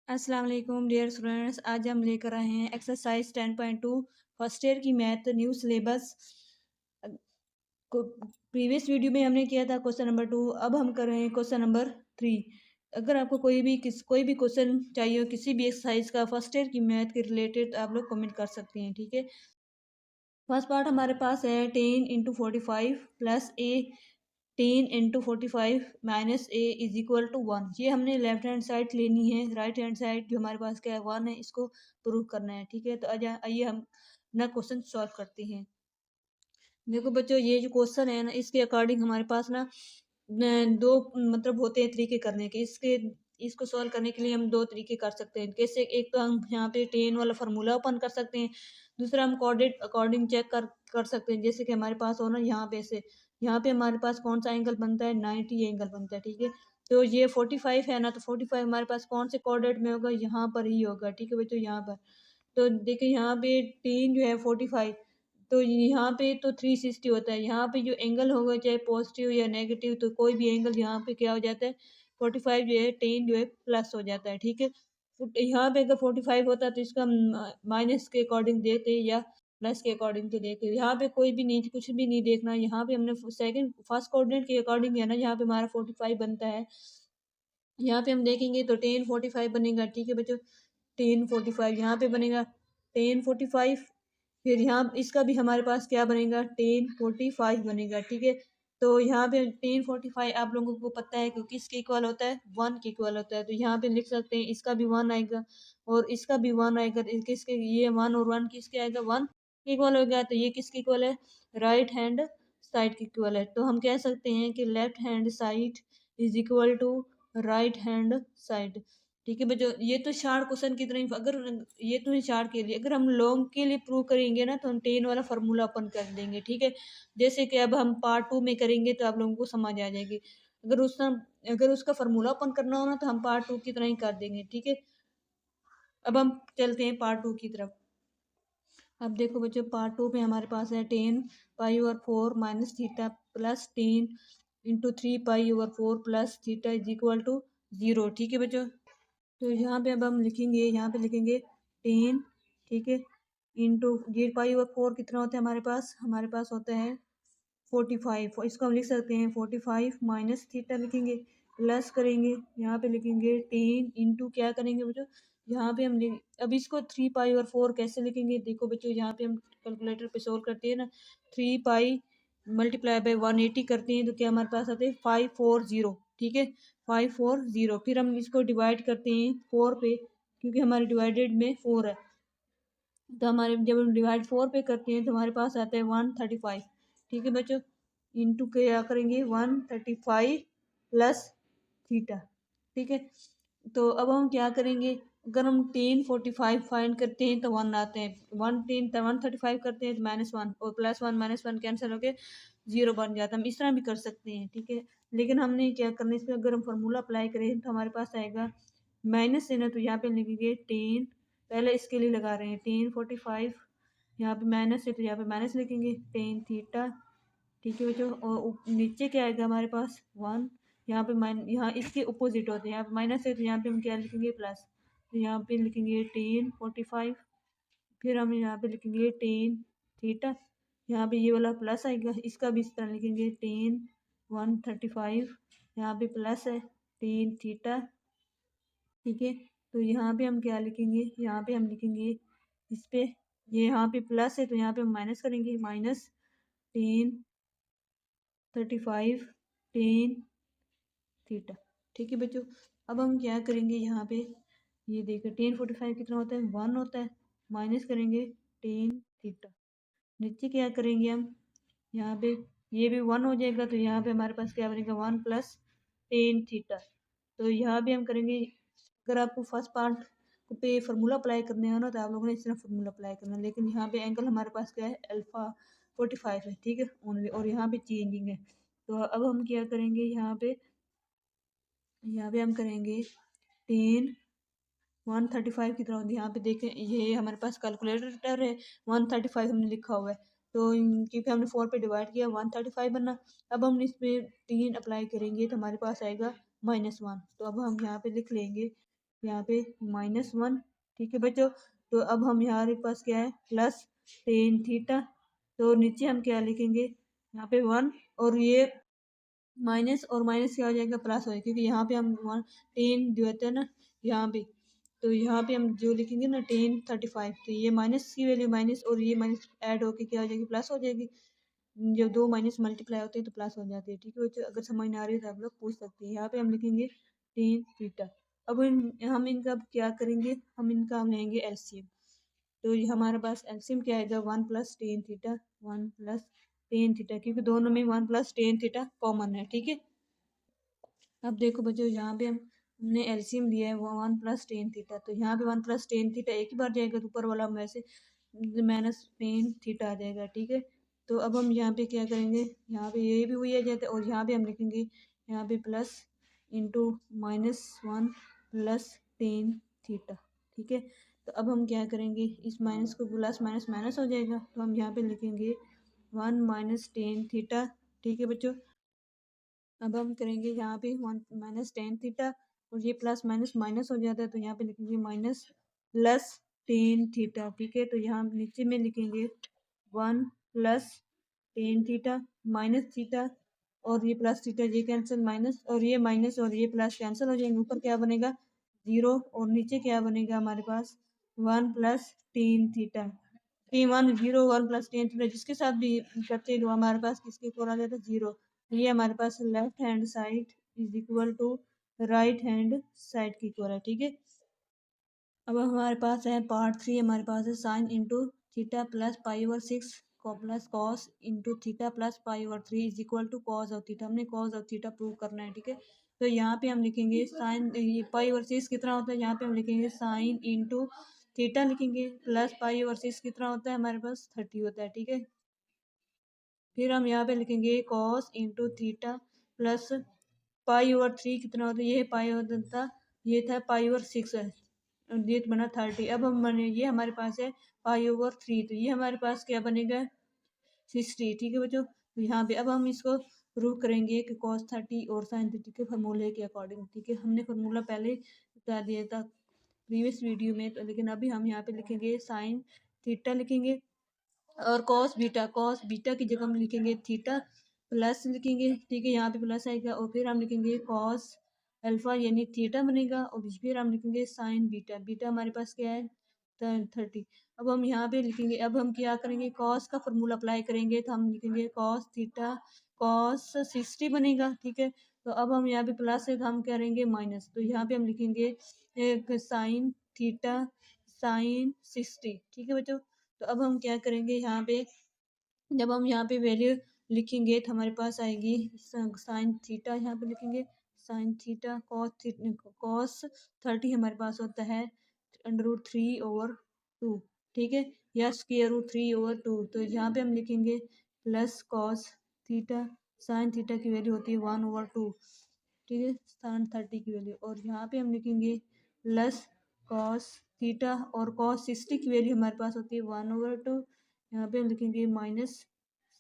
अस्सलाम वालेकुम dear students. आज हम लेकर आए हैं एक्सरसाइज 10.2 फर्स्ट ईयर की मैथ न्यू सिलेबस को। प्रीवियस वीडियो में हमने किया था क्वेश्चन नंबर 2। अब हम कर रहे हैं क्वेश्चन नंबर 3। अगर आपको कोई भी क्वेश्चन चाहिए हो किसी भी एक्सरसाइज का फर्स्ट ईयर की मैथ के रिलेटेड, तो आप लोग कमेंट कर सकते हैं। ठीक है, फर्स्ट पार्ट हमारे पास है 10 × 45 plus A 10 × 45 minus A is equal to 1। ये हमने लेफ्ट हैंड साइड लेनी है, राइट हैंड साइड जो हमारे पास क्या है 1 है, इसको प्रूव करना है। ठीक है, तो आइए हम ना क्वेश्चन सॉल्व करते हैं। देखो बच्चों, ये जो क्वेश्चन है ना, इसके अकॉर्डिंग हमारे पास ना दो मतलब होते हैं तरीके करने के। इसको सॉल्व करने के लिए हम दो तरीके कर सकते हैं। कैसे? एक तो हम यहाँ पे 10 वाला फार्मूला ओपन कर सकते हैं। दूसरा हम कोऑर्डिनेट अकॉर्डिंग चेक कर सकते हैं। जैसे कि हमारे पास हो ना, यहाँ पे हमारे पास कौन सा एंगल बनता है, 90 एंगल बनता है। ठीक है, तो ये 45 है ना, तो 45 हमारे पास कौन से कोऑर्डिनेट में होगा, यहाँ पर ही होगा। ठीक है बच्चों, यहाँ पर तो देखिए यहाँ पे 10 जो है 45, तो यहाँ पे तो 360 होता है। यहाँ पे जो एंगल होगा चाहे पॉजिटिव या नेगेटिव, तो कोई भी एंगल यहाँ पे क्या हो जाता है, 45 जो है 10 जो है प्लस हो जाता है। ठीक है, तो यहाँ पे अगर 45 होता है तो इसका माइनस के अकॉर्डिंग देते या प्लस के अकॉर्डिंग तो देते। यहाँ पे कोई भी नहीं, कुछ भी नहीं देखना। यहाँ पे हमने फर्स्ट कोऑर्डिनेट के अकॉर्डिंग है ना, यहाँ पे हमारा 45 बनता है। यहाँ पे हम देखेंगे तो 10 45 बनेगा। ठीक है बच्चों, 10 45 यहाँ पे बनेगा 10 45। फिर यहाँ इसका भी हमारे पास क्या बनेगा, 10 45 बनेगा। ठीक है, तो यहाँ पे 10 45 आप लोगों को पता है कि किसके इक्वल होता है, 1 के इक्वल होता है। तो यहाँ पे लिख सकते हैं इसका भी 1 आएगा और इसका भी 1 आएगा। किसके, ये 1 और 1 किसके आएगा, 1 के इक्वल हो गया। तो ये किसके इक्वल है, राइट हैंड साइड के इक्वल है। तो हम कह सकते हैं कि left hand side is equal to right hand side. ठीक है बच्चों, ये तो शार्ट क्वेश्चन की तरह। अगर ये तो शार्ट के लिए, अगर हम लॉन्ग के लिए प्रूव करेंगे ना, तो हम 10 वाला फार्मूला ओपन कर देंगे। ठीक है, जैसे कि अब हम पार्ट 2 में करेंगे तो आप लोगों को समझ आ जाएगी। अगर उसका फार्मूला ओपन करना हो ना, तो हम पार्ट 2 की तरह ही कर देंगे। ठीक है, अब हम चलते हैं पार्ट 2 की तरफ। अब देखो बच्चों, पार्ट 2 में हमारे पास है 10 पाई/4 माइनस थीटा प्लस 10 × 3 पाई/4 plus theta is equal to 0। ठीक है बच्चों, तो यहाँ पे अब हम लिखेंगे, यहाँ पे लिखेंगे 10। ठीक है, इंटू ये पाई/4 कितना होता है हमारे पास होता है 45। इसको हम लिख सकते हैं 45 माइनस थीटा लिखेंगे, प्लस करेंगे, यहाँ पे लिखेंगे 10 इंटू क्या करेंगे बच्चों, यहाँ पे अब इसको 3 पाई/4 कैसे लिखेंगे। देखो बच्चों, यहाँ पे हम कैलकुलेटर पे सोल्व करते हैं ना, 3 पाई मल्टीप्लाई बाई 180 करते हैं तो क्या हमारे पास आते हैं 540। ठीक है, 540। फिर हम इसको डिवाइड करते हैं 4 पे, क्योंकि हमारे डिवाइडेड में 4 है। तो हमारे जब हम डिवाइड 4 पे करते हैं तो हमारे पास आता है 135। ठीक है बच्चों, इंटू क्या करेंगे 135 प्लस थीटा। ठीक है, तो अब हम क्या करेंगे, अगर हम 10 45 फाइंड करते हैं तो 1 आते हैं, 135 करते हैं तो -1 और +1 -1 कैंसिल होके 0 बन जाता है। हम इस तरह भी कर सकते हैं। ठीक है, लेकिन हमने क्या करना है, इसमें अगर हम फार्मूला अप्लाई करें तो हमारे पास आएगा माइनस है ना, तो यहाँ पे लिखेंगे 10। पहले इसके लिए लगा रहे हैं 10 45, यहाँ पे माइनस है तो यहाँ पे माइनस लिखेंगे 10 थीटा। ठीक है बच्चों, और नीचे क्या आएगा हमारे पास 1। यहाँ पे यहाँ इसके अपोजिट होते हैं, यहाँ पे माइनस है तो यहाँ पे हम क्या लिखेंगे प्लस। तो यहाँ पे लिखेंगे 10 45, फिर हम यहाँ पे लिखेंगे 10 थीटा। यहाँ पे ये वाला प्लस आएगा, इसका भी इस तरह लिखेंगे 10 135, यहाँ पे प्लस है 10 थीटा। ठीक है, तो यहाँ पे हम क्या लिखेंगे, यहाँ पे हम लिखेंगे इस पे, ये यहाँ पे प्लस है तो यहाँ पे हम माइनस करेंगे, -10 35 10 थीटा। ठीक है बच्चों, अब हम क्या करेंगे, यहाँ पे ये देखो 10 45 कितना होता है 1 होता है, माइनस करेंगे 10 थीटा। नीचे क्या करेंगे हम, यहाँ पे ये भी 1 हो जाएगा तो यहाँ पे हमारे पास क्या बनेगा 1 + 10 थीटा। तो यहाँ भी हम करेंगे, अगर आपको फर्स्ट पार्ट पे फार्मूला अप्लाई करने हो ना, तो आप लोगों ने इस तरह फार्मूला अप्लाई करना है। लेकिन यहाँ पे एंगल हमारे पास क्या है, अल्फा 45 है। ठीक है, ओनली, और यहाँ पे चेंजिंग है। तो अब हम क्या करेंगे, यहाँ पे हम करेंगे 10 135 की तरह। यहाँ पे देखें, ये हमारे पास कैलकुलेटर है, 135 हमने लिखा हुआ है। तो क्योंकि हमने 4 पे डिवाइड किया 135 बनना। अब हम इसमें 3 अप्लाई करेंगे तो हमारे पास आएगा -1। तो अब हम यहाँ पे लिख लेंगे यहाँ पे -1, ठीक है बच्चों। तो अब हम हमारे पास क्या है प्लस टेन थीटा, तो नीचे हम क्या लिखेंगे यहाँ पे 1, और ये माइनस और माइनस क्या हो जाएगा प्लस हो जाएगा, क्योंकि यहाँ पे हम 10 जो होता है ना यहाँ पे, तो यहाँ पे हम जो लिखेंगे ना 1035, तो ये माइनस की वैल्यू माइनस और ये माइनस ऐड होके क्या हो जाएगी प्लस हो जाएगी। जब दो माइनस मल्टीप्लाई होते हैं तो प्लस हो जाती है, ठीक है बच्चों। अगर समझ नहीं आ रही है तो आप लोग पूछ सकते हैं। यहाँ पे हम लिखेंगे टेन थीटा। अब हम इनका क्या करेंगे, हम लेंगे एलसीएम। तो ये हमारे पास एलसीएम क्या आएगा 1 + tan थीटा, 1 + tan थीटा, क्योंकि दोनों में 1 + tan थीटा कॉमन है, ठीक है। अब देखो बच्चों यहाँ पे हमने एलसीएम लिया है 1 + tan थीटा, तो यहाँ पे 1 + tan थीटा एक ही बार जाएगा, तो ऊपर वाला हम वैसे -tan थीटा आ जाएगा, ठीक है। तो अब हम यहाँ पे क्या करेंगे, यहाँ पे ये भी वही आ जाता है, और यहाँ पे हम लिखेंगे यहाँ पे प्लस इंटू -1 + tan थीटा, ठीक है। तो अब हम क्या करेंगे, इस माइनस को प्लस माइनस माइनस हो जाएगा, तो हम यहाँ पे लिखेंगे 1 - tan थीटा, ठीक है बच्चों। अब हम करेंगे यहाँ पे 1 - tan थीटा, और ये प्लस माइनस माइनस हो जाता है, तो यहाँ पे लिखेंगे माइनस प्लस टेन थीटा, ठीक है। तो यहाँ नीचे में लिखेंगे 1 + tan थीटा माइनस थीटा, और ये प्लस थीटा ये कैंसिल, माइनस और ये माइनस और ये प्लस कैंसिल हो जाएंगे, ऊपर क्या बनेगा 0, और नीचे क्या बनेगा हमारे पास 1 + tan थीटा। 1 + tan थीटा जिसके साथ भी करते हैं तो हमारे पास किसके इक्वल आ जाता है 0। ये हमारे पास left hand side is equal to right hand side की इक्वल है, ठीक है। अब हमारे पास है पार्ट 3, हमारे पास है साइन इंटू थीटा प्लस पाई/6 को plus cos into theta plus पाई/3 is equal to cos of theta. हमने कॉस ऑफ थीटा प्रूव करना है, ठीक है। तो यहाँ पे हम लिखेंगे साइन, ये पाई/6 कितना होता है, यहाँ पे हम लिखेंगे साइन इंटू थीटा लिखेंगे, प्लस पाई/6 कितना होता है हमारे पास 30 होता है, ठीक है। फिर हम यहाँ पे लिखेंगे कॉस इंटू थीटा प्लस पाई/3 कितना होता है, ये पाई होता था, ये था पाई/6 है, ये बना 30। अब हम बने ये हमारे पास है पाई/3, तो ये हमारे पास क्या बनेगा 60, ठीक है बच्चों। तो यहाँ पे अब हम इसको प्रूव करेंगे कि cos 30 और sin 30 के फार्मूले के अकॉर्डिंग, ठीक है। हमने फार्मूला पहले बता दिया था प्रीवियस वीडियो में, तो लेकिन अभी हम यहाँ पे लिखेंगे साइन थीटा लिखेंगे, और कॉस बीटा की जगह हम लिखेंगे थीटा प्लस लिखेंगे, ठीक है। यहाँ पे प्लस आएगा, और फिर हम लिखेंगे कॉस अल्फा यानी थीटा बनेगा, और फिर हम लिखेंगे साइन बीटा, बीटा हमारे पास क्या है 30। अब हम यहाँ पे लिखेंगे, अब हम क्या करेंगे कॉस का फॉर्मूला अप्लाई करेंगे, तो हम लिखेंगे कॉस थीटा कॉस 60 बनेगा, ठीक है। तो अब हम यहाँ पे प्लस है तो हम करेंगे माइनस, तो यहाँ पे हम लिखेंगे साइन थीटा साइन 60, ठीक है बच्चों। तो अब हम क्या करेंगे यहाँ पे, जब हम यहाँ पे वैल्यू लिखेंगे तो हमारे पास आएगी साइन थीटा, यहाँ पे लिखेंगे साइन थीटा कॉस 30 हमारे पास होता है √3/2, ठीक है, या √3/2। तो यहाँ पे हम लिखेंगे plus cos theta sine theta की वैल्यू होती है 1/2, ठीक है, साइन 30 की वैल्यू, और यहाँ पे हम लिखेंगे प्लस कॉस थीटा, और कॉस 60 की वैल्यू हमारे पास होती है 1/2। यहाँ पे हम लिखेंगे माइनस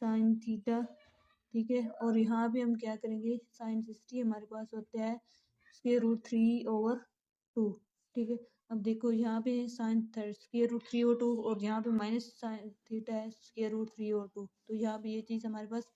साइन थीटा, ठीक है, और यहाँ पे हम क्या करेंगे साइन 60 हमारे पास होता है √3/2, ठीक है। अब देखो यहाँ पे साइन √3/2, और यहाँ पे माइनस साइन थीटा है √3/2, तो यहाँ पे ये चीज़ हमारे पास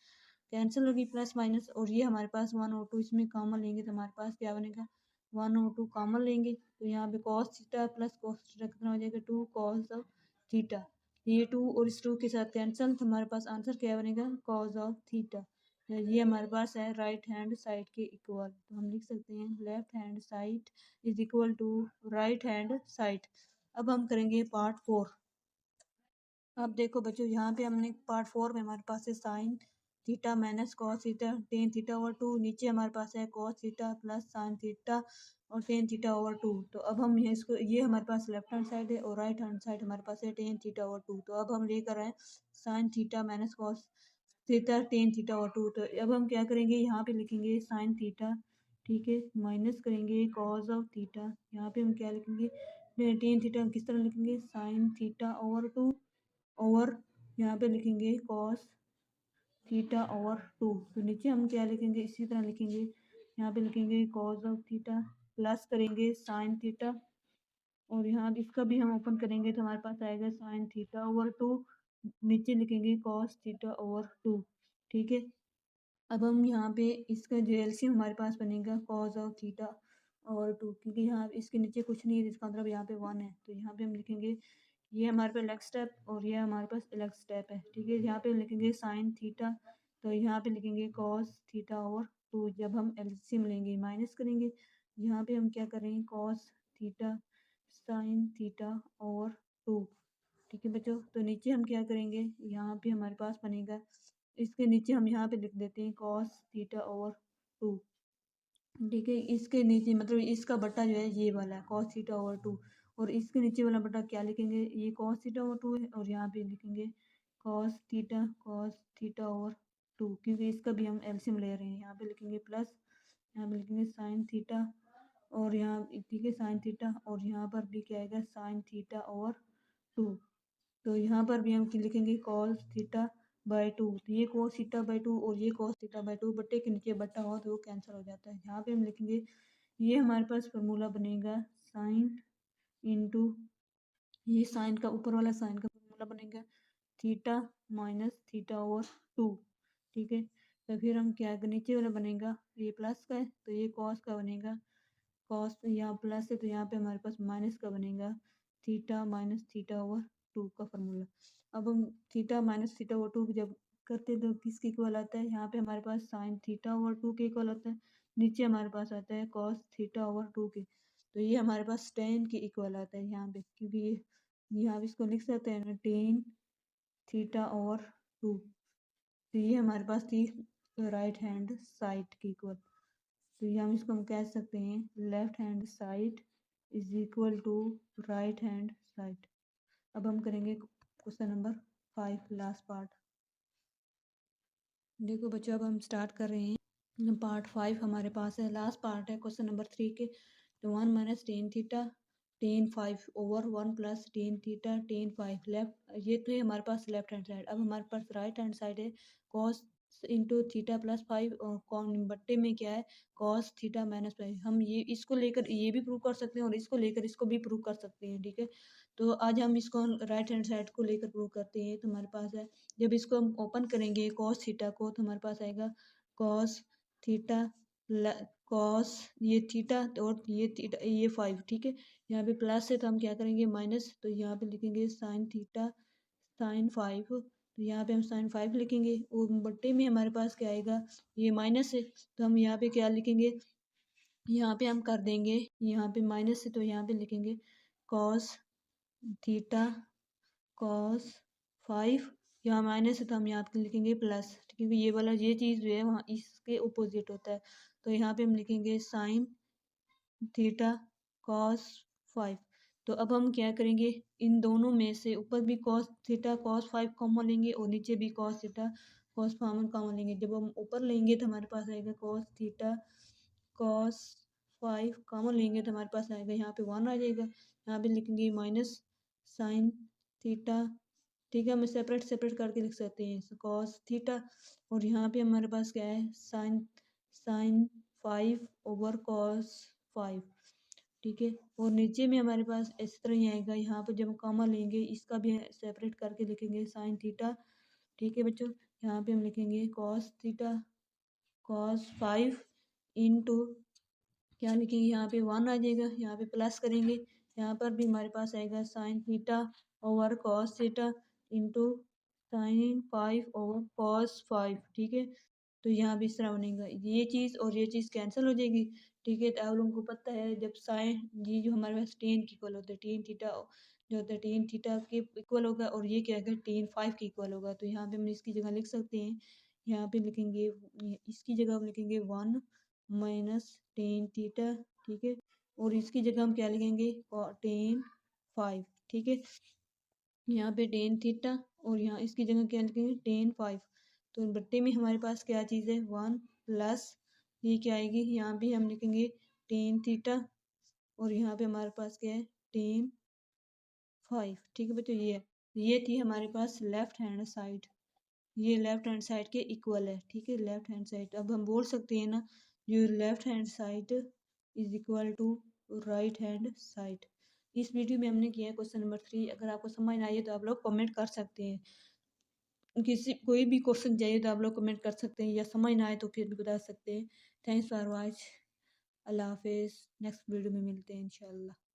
कैंसिल होगी प्लस माइनस, और ये हमारे पास 1/2 इसमें कॉमन लेंगे तो हमारे पास क्या बनेगा 1/2 कॉमन लेंगे, तो यहाँ पे cos theta plus cos theta कितना हो जाएगा 2 कॉस ऑफ थीटा, ये 2 और इस 2 के साथ कैंसिल, तो हमारे पास आंसर क्या बनेगा कॉस ऑफ थीटा। ये हमारे पास है राइट हैंड साइड के इक्वल, तो हम लिख सकते हैं left hand side is equal to right hand side. अब हम करेंगे पार्ट 4। अब देखो बच्चों यहाँ पे हमने पार्ट 4 में हमारे पास है sine theta minus cos theta tan theta over 2, नीचे हमारे पास है cos theta plus sine theta और टेन थीटा ओवर 2। तो अब हम इसको, ये हमारे पास लेफ्ट हैंड साइड है, और राइट हैंड साइड हमारे पास है टेन थीटा ओवर 2। तो अब हम लेकर आए sine theta minus cos theta tan theta over 2। तो अब हम क्या करेंगे यहाँ पे लिखेंगे साइन थीटा, ठीक है, माइनस करेंगे कॉस ऑफ थीटा, यहाँ पे हम क्या लिखेंगे टेन थीटा किस तरह लिखेंगे साइन थीटा ओवर 2, और यहाँ पे लिखेंगे कॉस थीटा ओवर 2। तो नीचे हम क्या लिखेंगे इसी तरह लिखेंगे, यहाँ पे लिखेंगे कॉस ऑफ थीटा, प्लस करेंगे साइन थीटा, और यहाँ इसका भी हम ओपन करेंगे तो हमारे पास आएगा साइन थीटा ओवर 2, नीचे लिखेंगे कॉस थीटा ओवर 2। ठीक है, अब हम यहाँ पे इसका जो एलसीएम हमारे पास बनेगा कॉस ऑफ थीटा और 2, क्योंकि यहाँ इसके नीचे कुछ नहीं है, इसका मतलब यहाँ पे 1 है, तो यहाँ पे हम लिखेंगे ये हमारे पास लेग स्टेप और ये हमारे पास लेग स्टेप है। ठीक है, यहाँ पे लिखेंगे साइन थीटा, तो यहाँ पे लिखेंगे कॉस थीटा और 2। जब हम एलसीएम लेंगे माइनस करेंगे, यहाँ पे हम क्या करेंगे कॉस थीटा साइन थीटा और 2। ठीक है बच्चों, तो नीचे हम क्या करेंगे, यहाँ पे हमारे पास बनेगा, इसके नीचे हम यहाँ पे लिख देते हैं कॉस थीटा ओवर 2। ठीक है, इसके नीचे मतलब इसका बट्टा जो है ये वाला कॉस थीटा ओवर 2, और इसके नीचे वाला बट्टा क्या लिखेंगे, ये कॉस थीटा ओवर 2 है, और यहाँ पे लिखेंगे कॉस थीटा ओवर 2, क्योंकि इसका भी हम एलसीएम ले रहे हैं। यहाँ पे लिखेंगे प्लस, यहाँ पे लिखेंगे साइन थीटा, और यहाँ ठीक है साइन थीटा, और यहाँ पर भी क्या आएगा साइन थीटा ओवर 2। तो यहाँ पर भी हम लिखेंगे कॉस थीटा बाई 2, तो ये कॉस थीटा बाई 2 और ये कॉस थीटा बाई 2, बट्टे के नीचे बट्टा हो तो वो कैंसिल हो जाता है। यहाँ पे हम लिखेंगे ये हमारे पास फार्मूला बनेगा साइन इंटू, ये साइन का ऊपर वाला साइन का फार्मूला बनेगा थीटा माइनस थीटा ओवर 2। ठीक है, तो फिर हम क्या नीचे वाला बनेगा, ये प्लस का है तो ये कॉस का बनेगा, कॉस यहाँ प्लस है तो यहाँ पे हमारे पास माइनस का बनेगा थीटा माइनस थीटा ओवर 2 का फार्मूला। अब हम थीटा माइनस थीटा ओवर 2 जब करते हैं तो किसके इक्वल आता है, यहाँ पे हमारे पास साइन थीटा ओवर 2 के इक्वल आता है, नीचे हमारे पास आता है कॉस थीटा ओवर 2 के, तो ये हमारे पास टेन के इक्वल आता है यहाँ पे, क्योंकि ये यहाँ पे इसको लिख सकते हैं ना टेन थीटा ओवर 2, तो ये हमारे पास थी राइट हैंड साइड की इक्वल, तो ये हम इसको हम कह सकते हैं left hand side is equal to right hand side. अब हम करेंगे क्वेश्चन नंबर 5 लास्ट पार्ट। देखो बच्चों, अब हम स्टार्ट कर रहे हैं पार्ट 5, हमारे पास है लास्ट पार्ट है क्वेश्चन नंबर 3 के। तो 1 minus tan theta tan 5 over 1 plus tan theta tan 5 left, ये तो है हमारे पास लेफ्ट हैंड साइड। अब हमारे पास राइट हैंड साइड है कॉस इंटू थीटा प्लस 5, और कौन बट्टे में क्या है कॉस थीटा माइनस 5। हम ये इसको लेकर ये भी प्रूव कर सकते हैं और इसको लेकर इसको भी प्रूव कर सकते हैं। ठीक है, तो आज हम इसको राइट हैंड साइड को लेकर प्रूव करते हैं। तो हमारे पास है, जब इसको हम ओपन करेंगे कॉस थीटा को, तो हमारे पास आएगा कॉस थीटा कॉस ये थीटा और ये थीटा ये 5। ठीक है, यहाँ पे प्लस है तो हम क्या करेंगे माइनस, तो यहाँ पे लिखेंगे साइन थीटा साइन 5, तो यहाँ पे हम साइन 5 लिखेंगे, और बट्टे में हमारे पास क्या आएगा ये माइनस है, तो हम यहाँ पे क्या लिखेंगे, यहाँ पे हम कर देंगे यहाँ पे माइनस है तो यहाँ पे लिखेंगे कॉस थीटा कॉस 5, यहाँ माइनस है तो हम यहाँ पे लिखेंगे प्लस, क्योंकि ये वाला ये चीज़ जो है वहाँ इसके अपोजिट होता है, तो यहाँ पे हम लिखेंगे साइन थीटा कॉस 5। तो अब हम क्या करेंगे, इन दोनों में से ऊपर भी कॉस थीटा कॉस 5 कॉमन लेंगे और नीचे भी कॉस थीटा कॉस 5 कॉमन लेंगे। जब हम ऊपर लेंगे तो हमारे पास आएगा कॉस थीटा कॉस 5 कॉमन लेंगे तो हमारे पास आएगा यहाँ पे 1 आ जाएगा, यहाँ पे लिखेंगे माइनस साइन थीटा। ठीक है, हम सेपरेट सेपरेट करके लिख सकते हैं कॉस थीटा, और यहाँ पे हमारे पास क्या है साइन साइन 5 ओवर कॉस 5। ठीक है, और नीचे में हमारे पास इस तरह ही आएगा, यहाँ पर जब हम कॉमा लेंगे इसका भी सेपरेट करके लिखेंगे साइन थीटा। ठीक है बच्चों, यहाँ पे हम लिखेंगे कॉस थीटा कॉस 5 इंटू क्या लिखेंगे, यहाँ पे 1 आ जाएगा, यहाँ पे प्लस करेंगे, यहाँ पर भी हमारे पास आएगा sine theta over cos theta into sine 5 over cos 5। ठीक है, तो यहाँ भी इस तरह बनेगा, ये चीज़ और ये चीज़ कैंसिल हो जाएगी। ठीक है, तो आप लोगों को पता है जब साइन ये जो हमारे पास टेन की इक्वल होता है, टेन थीटा जो होता है टेन थीटा के इक्वल होगा, और ये क्या है टेन 5 के इक्वल होगा, तो यहाँ पे हम इसकी जगह लिख सकते हैं, यहाँ पे लिखेंगे इसकी जगह हम लिखेंगे 1 माइनस टेन थीटा। ठीक है, और इसकी जगह हम क्या लिखेंगे टेन 5। ठीक है, यहाँ पे टेन थीटा और यहाँ इसकी जगह क्या लिखेंगे टेन 5, तो बट्टे में हमारे पास क्या चीज़ है 1 प्लस ये क्या आएगी, यहाँ भी हम लिखेंगे टेन थीटा, और यहाँ पे हमारे पास क्या है टेन 5। ठीक है बच्चों, ये थी हमारे पास लेफ्ट हैंड साइड, ये लेफ्ट हैंड साइड के इक्वल है। ठीक है, लेफ्ट हैंड साइड अब हम बोल सकते हैं ना, जो left hand side is equal to right hand side. इस वीडियो में हमने किया है क्वेश्चन नंबर 3। अगर आपको समझ ना आए तो आप लोग कमेंट कर सकते हैं। किसी कोई भी क्वेश्चन चाहिए तो आप लोग कमेंट कर सकते हैं, या समझ ना आए तो फिर भी बता सकते हैं। Thanks for watch. अल्लाह हाफिज़। नेक्स्ट वीडियो में मिलते हैं इंशाल्लाह।